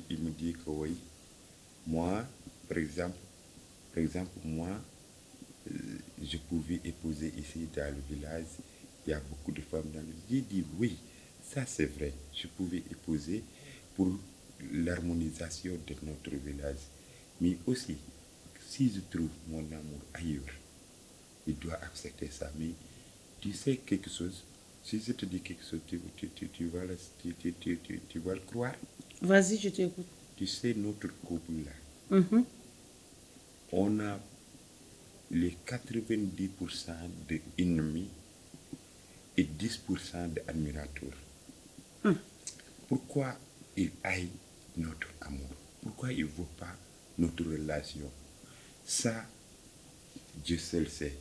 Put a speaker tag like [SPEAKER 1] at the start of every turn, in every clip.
[SPEAKER 1] Il me dit que oui, moi, par exemple, moi, euh, je pouvais épouser ici dans le village, il y a beaucoup de femmes dans le village. J'ai dit oui, ça c'est vrai, je pouvais épouser pour l'harmonisation de notre village. Mais aussi, si je trouve mon amour ailleurs, il doit accepter ça. Mais tu sais quelque chose, si je te dis quelque chose, tu vas, tu vas le croire.
[SPEAKER 2] Vas-y, je t'écoute.
[SPEAKER 1] Tu sais, notre couple-là, on a les 90% d'ennemis et 10% d'admirateurs. Pourquoi il haït notre amour? Pourquoi il ne veut pas notre relation? Ça, Dieu seul sait.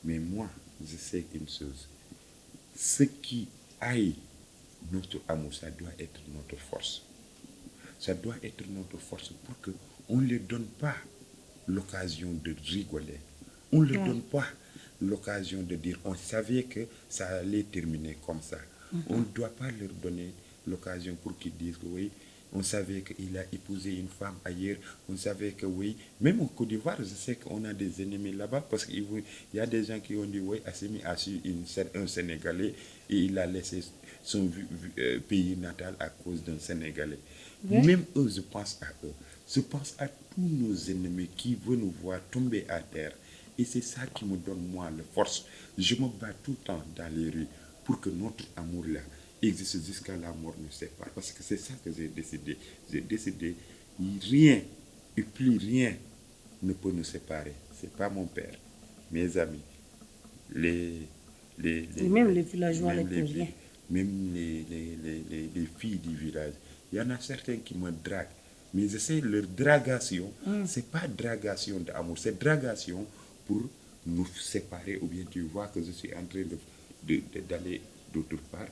[SPEAKER 1] Mais moi, je sais une chose. Ce qui haït notre amour, ça doit être notre force. Ça doit être notre force pour qu'on ne leur donne pas l'occasion de rigoler. On ne leur donne pas l'occasion de dire on savait que ça allait terminer comme ça. On ne doit pas leur donner l'occasion pour qu'ils disent que oui, on savait qu'il a épousé une femme ailleurs, on savait que oui, même au Côte d'Ivoire, je sais qu'on a des ennemis là-bas parce qu'il y a des gens qui ont dit oui, Assimi a su un Sénégalais et il a laissé son pays natal à cause d'un Sénégalais. Oui. Même eux, je pense à eux. Je pense à tous nos ennemis qui veulent nous voir tomber à terre. Et c'est ça qui me donne, moi, la force. Je me bats tout le temps dans les rues pour que notre amour-là existe jusqu'à la mort nous sépare. Parce que c'est ça que j'ai décidé. J'ai décidé, rien et plus rien ne peut nous séparer. Ce n'est pas mon père, mes amis,
[SPEAKER 2] même les villageois, les rien.
[SPEAKER 1] Même les filles du village. Il y en a certains qui me draguent. Mais je sais, leur dragation, ce n'est pas dragation d'amour, c'est dragation pour nous séparer. Ou bien tu vois que je suis en train d'aller d'autre part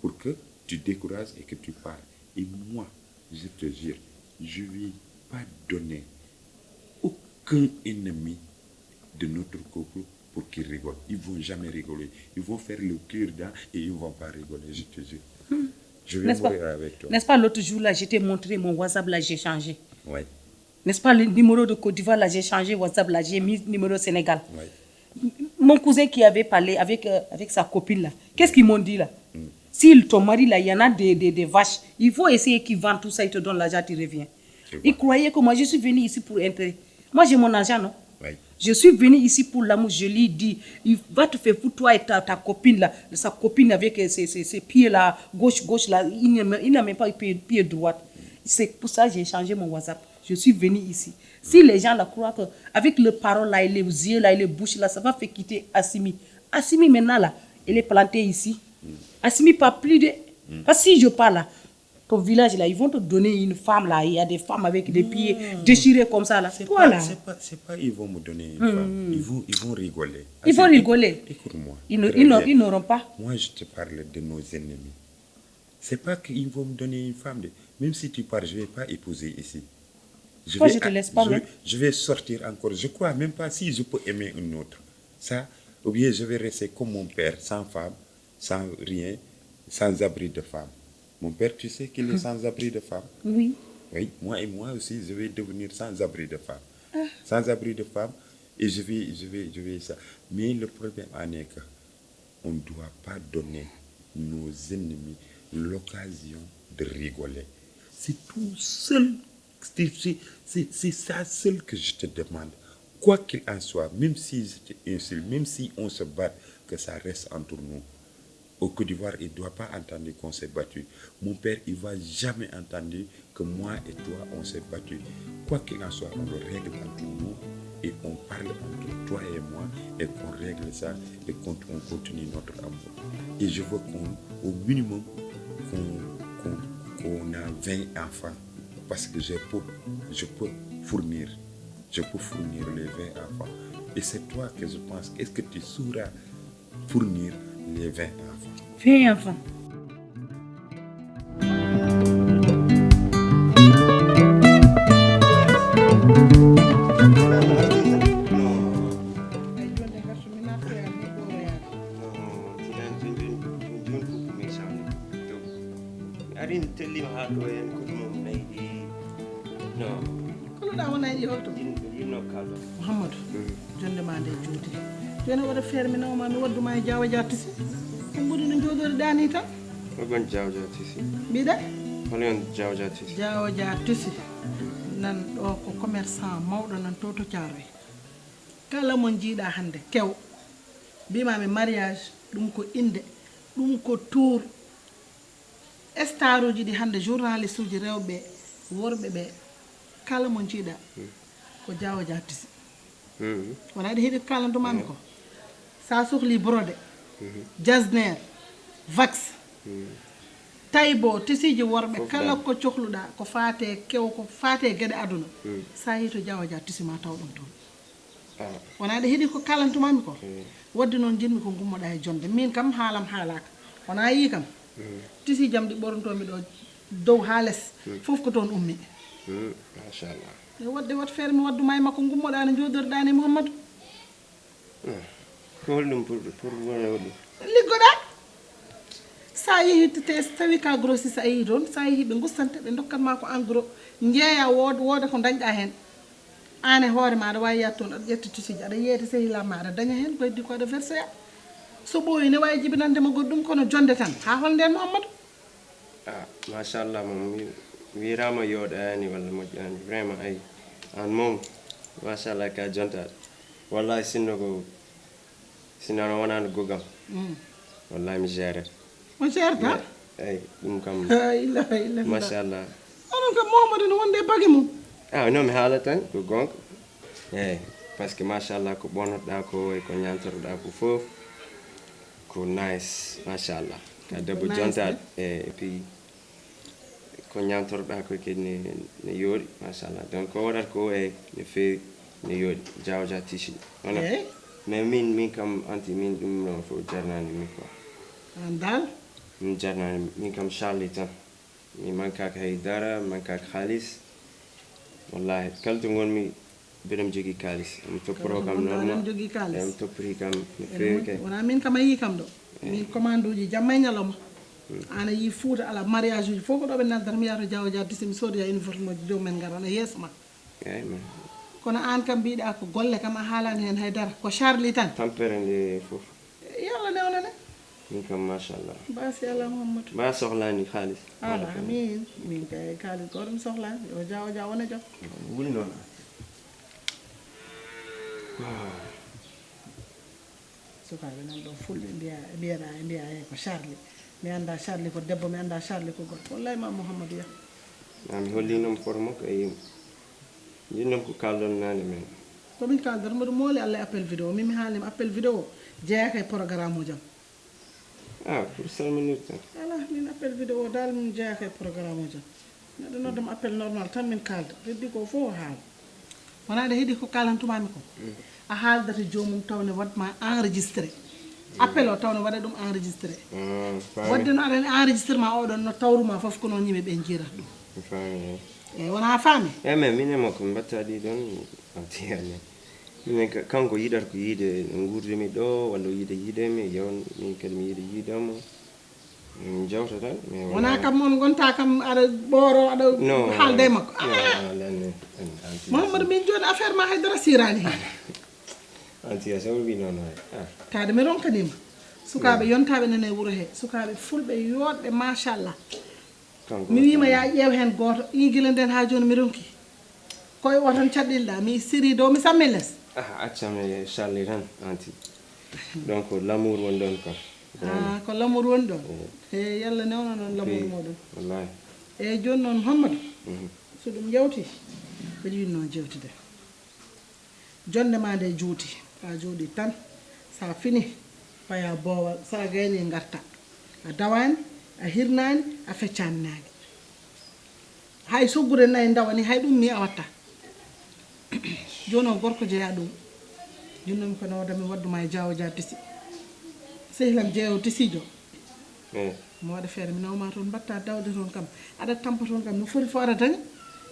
[SPEAKER 1] pour que tu décourages et que tu pars. Et moi, je te jure, je ne vais pas donner aucun ennemi de notre couple pour qu'ils rigolent. Ils ne vont jamais rigoler. Ils vont faire le cœur dedans et ils ne vont pas rigoler, je te jure. Je vais mourir avec toi.
[SPEAKER 2] N'est-ce pas, l'autre jour, là, je t'ai montré mon WhatsApp, là, j'ai changé.
[SPEAKER 1] Oui.
[SPEAKER 2] N'est-ce pas, le numéro de Côte d'Ivoire, là, j'ai changé WhatsApp, là, j'ai mis numéro Sénégal.
[SPEAKER 1] Oui.
[SPEAKER 2] Mon cousin qui avait parlé avec sa copine, là, qu'est-ce qu'ils m'ont dit, là? Si ton mari, là, il y en a des vaches, il faut essayer qu'il vende tout ça, il te donne l'argent, tu reviens. Il croyait que moi, je suis venue ici pour intérêt. Moi, j'ai mon argent, non?
[SPEAKER 1] Oui.
[SPEAKER 2] Je suis venue ici pour l'amour. Je lui dis, il va te faire foutre, toi et ta copine là, sa copine avec ses pieds là, gauche là, il n'a même pas pied droit. C'est pour ça que j'ai changé mon WhatsApp. Je suis venue ici. Si les gens là croient qu'avec les paroles là, et les yeux là, et les bouches là, ça va faire quitter Assimi. Assimi maintenant là, elle est plantée ici. Assimi pas plus de... Parce que si je parle là, ton village là, ils vont te donner une femme là, il y a des femmes avec des pieds déchirés comme ça là.
[SPEAKER 1] C'est
[SPEAKER 2] voilà.
[SPEAKER 1] pas ils vont me donner une femme, ils vont rigoler.
[SPEAKER 2] Ils vont rigoler.
[SPEAKER 1] Écoute-moi.
[SPEAKER 2] Ils n'auront pas.
[SPEAKER 1] Moi je te parle de nos ennemis. C'est pas qu'ils vont me donner une femme. Même si tu pars, je vais pas épouser ici.
[SPEAKER 2] Je te laisse pas.
[SPEAKER 1] Je vais sortir encore. Je crois même pas si je peux aimer une autre. Ça, ou bien je vais rester comme mon père, sans femme, sans rien, sans abri de femme. Mon père, tu sais qu'il est sans abri de femme.
[SPEAKER 2] Oui.
[SPEAKER 1] Oui, moi aussi, je vais devenir sans abri de femme. Sans abri de femme, et je vais ça. Mais le problème en est qu'on ne doit pas donner nos ennemis l'occasion de rigoler. C'est tout seul, c'est ça seul que je te demande. Quoi qu'il en soit, même si je t'insulte, même si on se bat, que ça reste entre nous. Au Côte d'Ivoire, il ne doit pas entendre qu'on s'est battu. Mon père, il ne va jamais entendre que moi et toi, on s'est battu. Quoi qu'il en soit, on le règle entre nous et on parle entre toi et moi et qu'on règle ça et qu'on continue notre amour. Et je veux qu'au minimum, qu'on a 20 enfants parce que je peux fournir les 20 enfants. Et c'est toi que je pense, est-ce que tu sauras fournir les 20 enfants?
[SPEAKER 2] 20 enfants.
[SPEAKER 3] I didn't tell him how to end no. You know Carlo.
[SPEAKER 2] Muhammadu jonde ma nde juuti joni waɗa feere mi nawma mi wadduma e Diawa Dia Tisi ɗum ɓuri no jooɗori dani tan
[SPEAKER 3] Ogon Diawa Dia Tisi
[SPEAKER 2] mbiɗa
[SPEAKER 3] holion Diawa Dia Tisi
[SPEAKER 2] Diawa Dia Tisi nan ɗo ko commerçant mawɗo nan to Thiaroye kala mo jiiɗa hannde kew mbimami mariage ɗum ko inde ɗum ko tour star uji ɗi hannde journaliste uji rewɓe worɓe ɓe kala mo jiiɗa ko Diawa Dia Tisi wona ɗi heeɗi kalantumami ko sa sohli brode jasner vax taybo tisiji worɓe kala ko cohluɗa ko faate kew ko faate gueɗe aduna sa yi to Diawa Dia Tisi ma taw ɗum toon wona ɗi heeɗi ko kalantumami ko wadde noon jinmi ko gummoɗa e jonde min kam haalam haalaka wona yi kam tisi jam ɗi ɓorontomi ɗo dow ha less fof ko toon ummi
[SPEAKER 3] machallah
[SPEAKER 2] e wadde wat feere mi wadduma e makko gummoɗa no jodoriɗani Mouhamadou
[SPEAKER 3] ko holɗum pour wona waɗi
[SPEAKER 2] liggoɗa sa yeehi tawi ka grossiste a yeehi toon sa yeehi ɓe gustante ɓe dokkatma ko en gros jeeya wooda ko dañɗa hen an e hoore ma aɗa wawi yatto toon aɗa ƴetta tisiji aɗa yeeyta sehilama aɗa daña hen ko heddi ko aɗa versé a so ɓooyi ne wawi jibinandema goɗɗum kono jonde tan ha hol nden Mouhamadou
[SPEAKER 3] machallah mom wirama yoɗani walla moƴƴani vraiment ay an moom machallah ka jontaɗo wallahi sinno sinono wonano gogam wallahi mi géré
[SPEAKER 2] mo gérta
[SPEAKER 3] eyyi ɗum kam
[SPEAKER 2] la ilaha illallah
[SPEAKER 3] machallah
[SPEAKER 2] onon kam Mouhamadou no wonde bagi mum
[SPEAKER 3] non mi haala tan ko gonga eyyi par ce que machallah ko ɓonotoɗa ko e ko ñantoroɗa ko foof ko nice machallah ka debbo jontaɗo et puis ko ñantoroɗa ko kadi ne yooɗi machallah donc ko waɗata ko e no feewi ne yooɗi Diawa Dia Tisi wona mais min kam anti min ɗum ɗon fof jarnani min quoi
[SPEAKER 2] an dal
[SPEAKER 3] min jarnani min kam Charlie tan mi mankaka haydara mankaka haalis wallahi kala to gonmi mbiɗam jogui kalis mi topporo kam normal
[SPEAKER 2] jogui kalis
[SPEAKER 3] mi toppori kam no feewi kay
[SPEAKER 2] wona min kam a yi kam ɗo min commande uji jamma e ñalawma ana yi Fouta ala mariage uji fof ko ɗo ɓe naldata mi yata Diawa Dia Tisi mi sodoya uniforme uji jomumen garana yeeso makko
[SPEAKER 3] eyyi
[SPEAKER 2] kono an kam mbiɗa ko golle kam a haalani hen haydara ko Charlie tan
[SPEAKER 3] tampere nde foof
[SPEAKER 2] yalla newnane
[SPEAKER 3] min kam machallah
[SPEAKER 2] basi ala Mouhamadou
[SPEAKER 3] mba sohlani haalis
[SPEAKER 2] ala min kay kalis goto mi sohlani yo Diawa Dia wona joom
[SPEAKER 3] wuli noon
[SPEAKER 2] sukaɓe nan ɗo fulɓe mbiyaɗa mbiya ko Charlie mi anda Charlie ko debbo mi anda Charlie ko gorko wallahi ma Mouhamadou ya
[SPEAKER 3] mi hollinom photo makko e yimɓe jinnom ko kaldon nane men
[SPEAKER 2] komin kaldata mboɗo mooli Allah e appel vidéo min mi haalnima appel vidéo jeeyaka e programme ujam
[SPEAKER 3] pour salminir tan
[SPEAKER 2] ala min appel vidéo dal min jeeyaka e programme ujam neɗɗo noddama appel normal tan min kalda heddi ko fof o haala wona ɗe heeɗi ko kalantumami ko a haaldata jomum tawne watma enregistré appel o tawne waɗa ɗum enregistré wadde no aɗani enregistrement oɗon no tawruma foof ko noon yimɓe ɓe jiirata ɗum eyyi wona faami
[SPEAKER 3] eyyi mais min e makko mi mbattaɗi ɗon antiyani minen kanko yiɗata ko yiide no gurdimi ɗo walla yiide yiidemi yewn min kadi mi yiiɗa yiidamo min jawta tan
[SPEAKER 2] wona kam on gonta kam aɗa ɓooro aɗa haalde makko Mouhamadou min joni affaire ma haydara sirani hen
[SPEAKER 3] antiya so wi noon
[SPEAKER 2] kade mi ronkanima sukaɓe yontaɓe nane wuuro he sukaɓe fulɓe yoɗɓe machallah mi wima ya ƴeew hen goto guila nden ha joni mi ronki koye o tan caɗɗilɗa mi siri dow mi sammi less
[SPEAKER 3] accam e Charlie tan anti donc l'amour woni ɗon kam
[SPEAKER 2] ah ko lamor woni ɗon e yalla newna noon lamor moɗon
[SPEAKER 3] wallahi
[SPEAKER 2] eyyi joni noon Hammadou so ɗum yawti mbeɗa yiɗi noon jewtide jonde ma nde juuti a jooɗi tan sa fini faya boowal sa gayni garta a dawani a hirnani a feccaninaki hay soggude nayi dawani hay ɗum ni a watta joni o gorko jeeya ɗum junnomi ko nawdami wadduma e Diawo Dia Tisi sehilam jeeyowo tisijo mo waɗa feere mi nawma toon mbatta dawde toon kam aɗa tampa toon kam no foti fo aɗa daña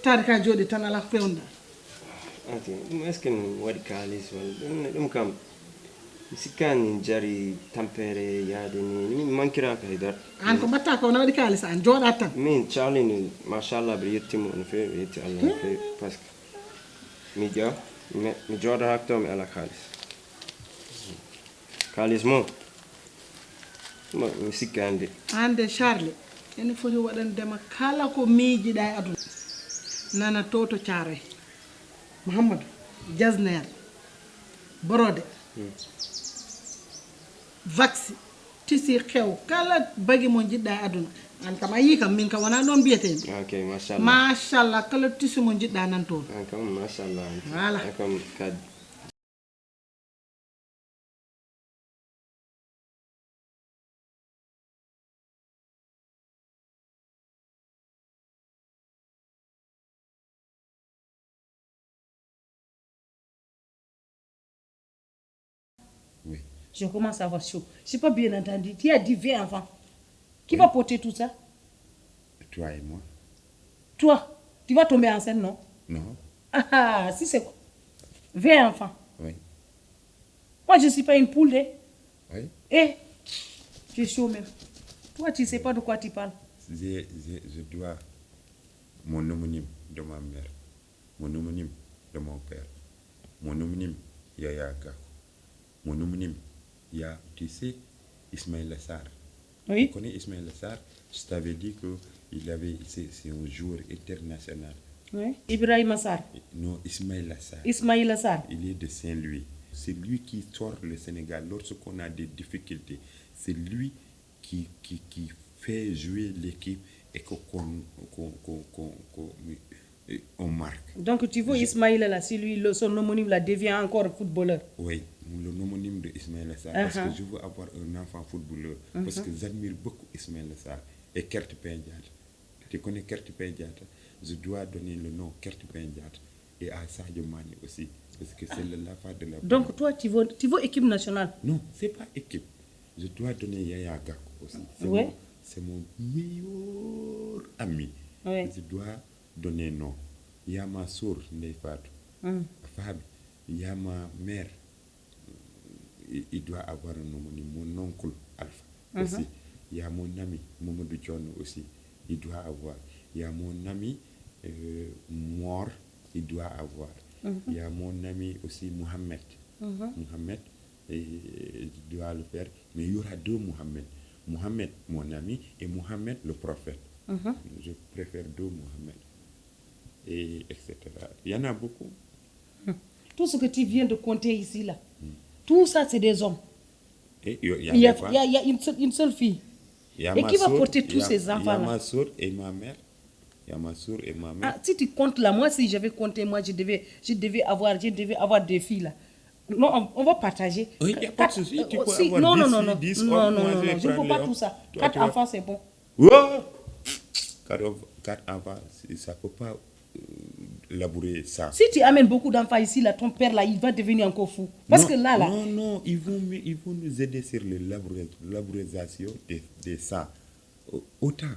[SPEAKER 2] taade ka jooɗi tan ala ko pewnɗa
[SPEAKER 3] anti ɗum est ce que mi waɗi kalis walla ɗum kam mi sikkani jari tampere yaade ni min mankiraka haydara
[SPEAKER 2] an ko mbatta ko no waɗi kalis an jooɗa tan
[SPEAKER 3] min calini machallah mbiɗa yettimo no fewi mi yetti Allah no fewi par ce que mi ƴeewa mi jooɗo hakto mi ala kalis mo mi sikkani de
[SPEAKER 2] hande Charles ene foti waɗandema kala ko miijiɗa e aduna nana to to Thiaroye Mouhamadou jasner borode vaxi tisi xew kala bagi mo jiɗɗa e aduna an kam a yi kam min kam wona ɗon mbiyetemi
[SPEAKER 3] ok
[SPEAKER 2] machallah kala tisi mo jiɗɗa nan toon
[SPEAKER 3] an kam machallah
[SPEAKER 2] voilà
[SPEAKER 3] an kam kadi
[SPEAKER 1] Oui.
[SPEAKER 2] Je commence à avoir chaud. Je n'ai pas bien entendu. Tu as dit 20 enfants. Qui va porter tout ça?
[SPEAKER 1] Toi et moi.
[SPEAKER 2] Toi, tu vas tomber enceinte, non?
[SPEAKER 1] Non.
[SPEAKER 2] Ah, si c'est 20 enfants.
[SPEAKER 1] Oui.
[SPEAKER 2] Moi, je ne suis pas une poule. Eh?
[SPEAKER 1] Oui.
[SPEAKER 2] Eh, j'ai chaud même. Toi, tu ne sais pas de quoi tu parles.
[SPEAKER 1] Je dois mon homonyme de ma mère, mon homonyme de mon père, mon homonyme Yaya Gakou, mon homonyme tu sais, Ismaïla Sarr.
[SPEAKER 2] Oui.
[SPEAKER 1] Tu connais Ismaïla Sarr? Je t'avais dit que c'est un joueur international.
[SPEAKER 2] Oui. Ibrahim Sarr.
[SPEAKER 1] Non, Ismaïla Sarr.
[SPEAKER 2] Ismaïla Sarr.
[SPEAKER 1] Il est de Saint-Louis. C'est lui qui sort le Sénégal lorsqu'on a des difficultés. C'est lui qui fait jouer l'équipe et qu'on marque.
[SPEAKER 2] Donc tu vois Ismaïla là, si lui, son homonyme là devient encore footballeur.
[SPEAKER 1] Oui, le homonyme de Ismaïla Sarr. Parce que je veux avoir un enfant footballeur. Parce que j'admire beaucoup Ismaïla Sarr et Kert Pendiat. Tu connais Kert Pendiat? Je dois donner le nom Kert Pendiat et à Sadio Mane aussi. Parce que c'est l'affaire de la...
[SPEAKER 2] Donc toi, tu veux équipe nationale?
[SPEAKER 1] Non, c'est pas équipe. Je dois donner Yaya Gakou aussi. C'est mon meilleur ami.
[SPEAKER 2] Oui.
[SPEAKER 1] Je dois donner nom. Il y a ma soeur, Ndeye Fatou. Fabi. Il y a ma mère. Il doit avoir un nom. Mon oncle Alpha aussi. Il y a mon ami Mamadou John aussi. Il doit avoir. Il y a mon ami Mor. Il doit avoir. Il y a mon ami aussi Mohamed. Mohamed, je dois le faire. Mais il y aura deux Mohamed. Mohamed, mon ami, et Mohamed, le prophète. Je préfère deux Mohamed. Et etc. Il y en a beaucoup.
[SPEAKER 2] Tout ce que tu viens de compter ici, là, tout ça, c'est des hommes.
[SPEAKER 1] Et
[SPEAKER 2] il y a une seule fille. Et qui va porter tous ces enfants-là?
[SPEAKER 1] Il y a ma soeur et ma mère. Il y a ma soeur et ma mère.
[SPEAKER 2] Ah, si tu comptes là, moi, si j'avais compté, moi, je devais avoir des filles là. Non, on va partager.
[SPEAKER 1] Oui, il n'y a pas de souci. Tu peux avoir
[SPEAKER 2] non,
[SPEAKER 1] 10
[SPEAKER 2] non,
[SPEAKER 1] filles,
[SPEAKER 2] non,
[SPEAKER 1] 10
[SPEAKER 2] non,
[SPEAKER 1] hommes,
[SPEAKER 2] non,
[SPEAKER 1] moi,
[SPEAKER 2] non,
[SPEAKER 1] je vais
[SPEAKER 2] non, je ne
[SPEAKER 1] prendre
[SPEAKER 2] peux pas
[SPEAKER 1] les
[SPEAKER 2] tout ça.
[SPEAKER 1] Toi,
[SPEAKER 2] 4
[SPEAKER 1] tu vas-
[SPEAKER 2] enfants, c'est bon.
[SPEAKER 1] Wow! 4 enfants, ça ne peut pas labourer ça.
[SPEAKER 2] Si tu amènes beaucoup d'enfants ici, là, ton père, là, il va devenir encore fou. Parce
[SPEAKER 1] Non,
[SPEAKER 2] que là,
[SPEAKER 1] Non, ils vont nous aider sur la labourisation des sangs. Autant,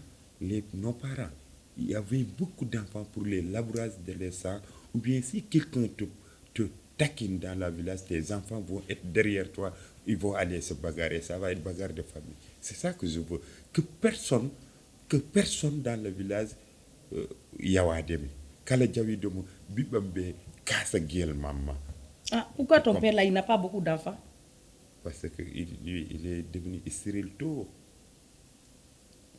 [SPEAKER 1] nos parents, il y avait beaucoup d'enfants pour les labourage de les sangs. Ou bien si quelqu'un te taquine dans la village, tes enfants vont être derrière toi, ils vont aller se bagarrer. Ça va être bagarre de famille. C'est ça que je veux. Que personne dans le village, yawademi. Kala jawi domo, bibambe, kasa giel maman.
[SPEAKER 2] Ah, pourquoi ton père, là, il n'a pas beaucoup d'enfants?
[SPEAKER 1] Parce qu'il est devenu stérile tôt.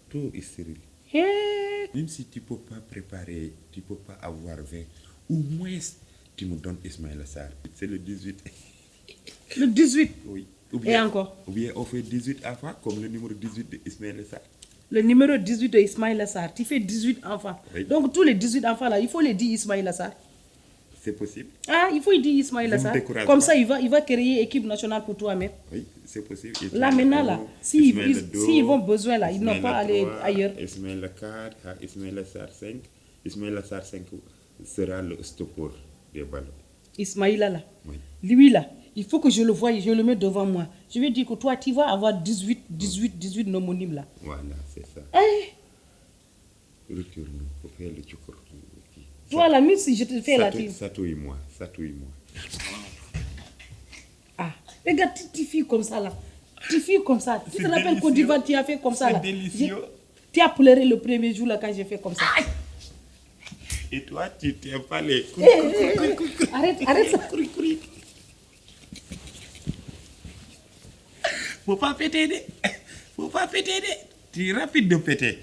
[SPEAKER 1] Tôt stérile.
[SPEAKER 2] Hey.
[SPEAKER 1] Même si tu ne peux pas préparer, tu ne peux pas avoir 20, au moins tu me donnes Ismaïla Sarr. C'est le 18.
[SPEAKER 2] Le 18.
[SPEAKER 1] Oui.
[SPEAKER 2] Et encore.
[SPEAKER 1] Ou bien on fait 18 enfants comme le numéro 18 de Ismaël Sarr.
[SPEAKER 2] Le numéro 18 de Ismaïla Sarr, tu fais 18 enfants.
[SPEAKER 1] Oui.
[SPEAKER 2] Donc tous les 18 enfants là, il faut les dire Ismaïla Sarr.
[SPEAKER 1] C'est possible.
[SPEAKER 2] Ah, il faut y dire Ismaïla
[SPEAKER 1] Je me
[SPEAKER 2] Sarr.
[SPEAKER 1] décourage
[SPEAKER 2] Comme
[SPEAKER 1] pas.
[SPEAKER 2] ça, il va créer équipe nationale pour toi-même.
[SPEAKER 1] Oui, c'est possible.
[SPEAKER 2] Là, maintenant, là, s'ils vont besoin, là, ils n'ont pas à aller ailleurs.
[SPEAKER 1] Ismaël 4, Ismaël Sarr 5. Ismaël Sarr 5 sera le stoppeur des ballons.
[SPEAKER 2] Ismaïla là.
[SPEAKER 1] Oui.
[SPEAKER 2] Lui là, il faut que je le voie, je le mets devant moi. Je vais dire que toi, tu vas avoir 18 homonymes là.
[SPEAKER 1] Voilà, c'est ça.
[SPEAKER 2] Eh,
[SPEAKER 1] Recule-nous pour faire le chocolat.
[SPEAKER 2] toi là, même si je te fais la team.
[SPEAKER 1] Satouille-moi.
[SPEAKER 2] Ah, regarde, tu fais comme ça là. Tu fais comme ça. Tu te rappelles Côte d'Ivoire, tu as fait comme ça là.
[SPEAKER 1] C'est délicieux.
[SPEAKER 2] Tu as pleuré le premier jour là quand j'ai fait comme ça.
[SPEAKER 1] Et toi, tu t'aimes pas les
[SPEAKER 2] Arrête ça.
[SPEAKER 1] Faut pas péter. Tu es rapide de péter.